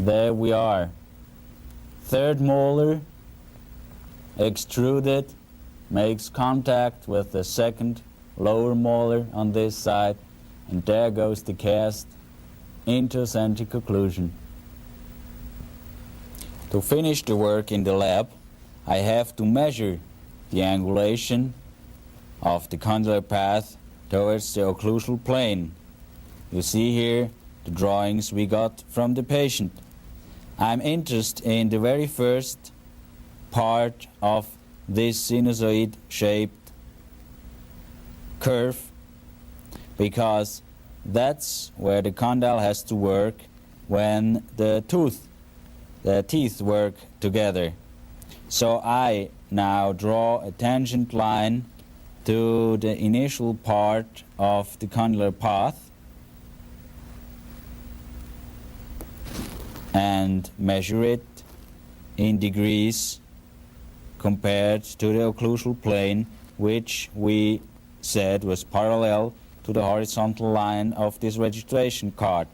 There we are. Third molar extruded, makes contact with the second lower molar on this side, and there goes the cast into centric occlusion. To finish the work in the lab, I have to measure the angulation of the condylar path towards the occlusal plane. You see here the drawings we got from the patient. I'm interested in the very first part of this sinusoid-shaped curve, because that's where the condyle has to work when the teeth work together. So I now draw a tangent line to the initial part of the condylar path and measure it in degrees compared to the occlusal plane, which we said was parallel to the horizontal line of this registration card.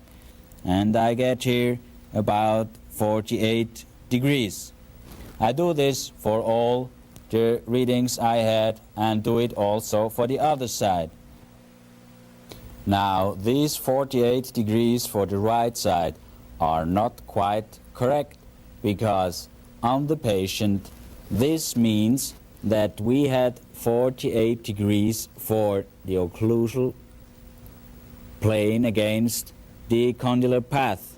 And I get here about 48 degrees. I do this for all the readings I had and do it also for the other side. Now, these 48 degrees for the right side are not quite correct, because on the patient this means that we had 48 degrees for the occlusal plane against the condylar path.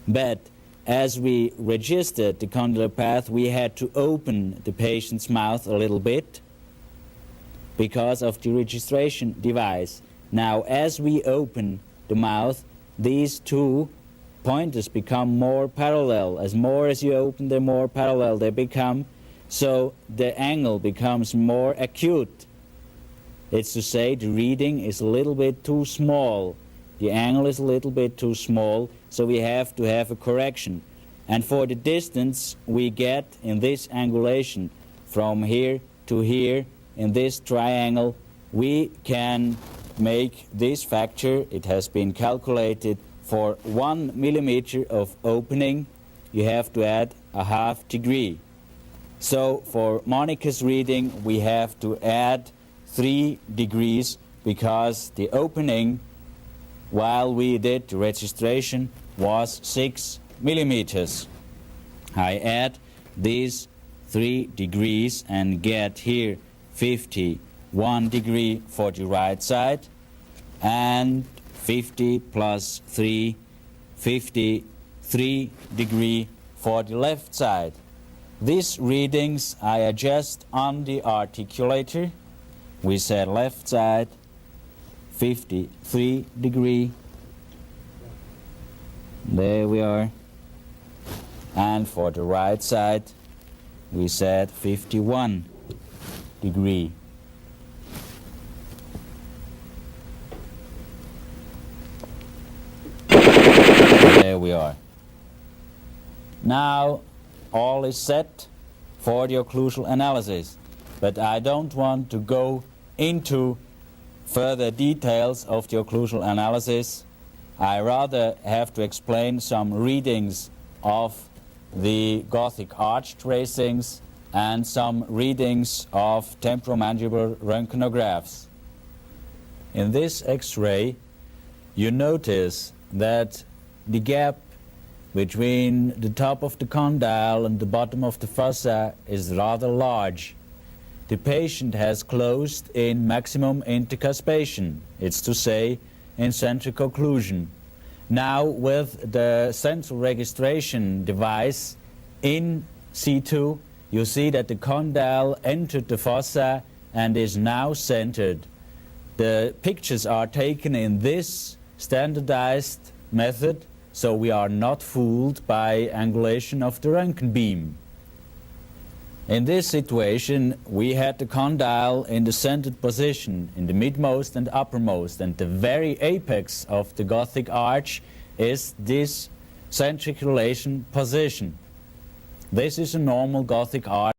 But as we registered the condylar path, we had to open the patient's mouth a little bit because of the registration device. Now, as we open the mouth, these two pointers become more parallel. As you open, the more parallel they become, so the angle becomes more acute. It's to say the reading is a little bit too small. The angle is a little bit too small, so we have to have a correction. And for the distance we get in this angulation from here to here in this triangle, we can make this factor. It has been calculated for 1 millimeter of opening. You have to add a half degree. So for Monica's reading we have to add 3 degrees, because the opening while we did the registration was 6 millimeters. I add these 3 degrees and get here 51 degree for the right side, and 50 plus 3, 53 degree for the left side. These readings I adjust on the articulator. We said left side 53 degree. There we are. And for the right side we said 51 degree. There we are. Now all is set for the occlusal analysis, but I don't want to go into further details of the occlusal analysis. I rather have to explain some readings of the Gothic arch tracings and some readings of temporomandibular röntgenographs. In this X-ray you notice that the gap between the top of the condyle and the bottom of the fossa is rather large. The patient has closed in maximum intercuspation, it's to say in centric occlusion. Now with the central registration device in C2, you see that the condyle entered the fossa and is now centered. The pictures are taken in this standardized method, so we are not fooled by angulation of the Röntgen beam. In this situation we had the condyle in the centered position, in the midmost and uppermost, and the very apex of the Gothic arch is this centric relation position. This is a normal Gothic arch.